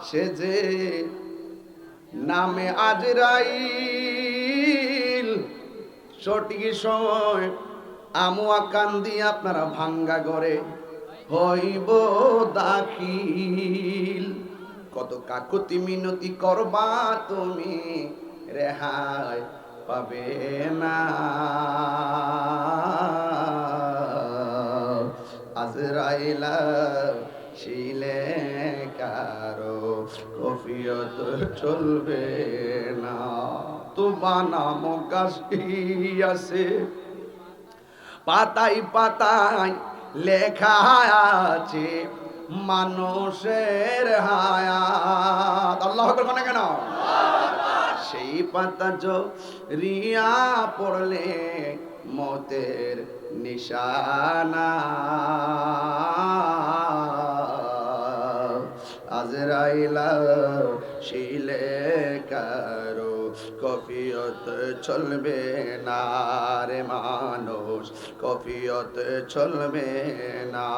সে যে নামে আজরাইল, সঠিক সময় আমুয়া কান্দি আপনারা ভাঙ্গা করে হইব দাখিল। কত কাকুতি মিনতি করবা তুমি, রেহাই পাবে না। আজরাইলা শিলে কারো কফিয়ত চলবে না। তোমার নাম গাছটি আছে, পাতায় পাতায় লেখা আছে মানুষের হায়াত। আল্লাহ আকবার বলেন কেন? সেই পাতা রিয়া পড়লে মতের নিশানা। আজরাইলা শিলে কারো কফিয়ত চলবে না রে মানুষ, কফিয়ত চলবে না।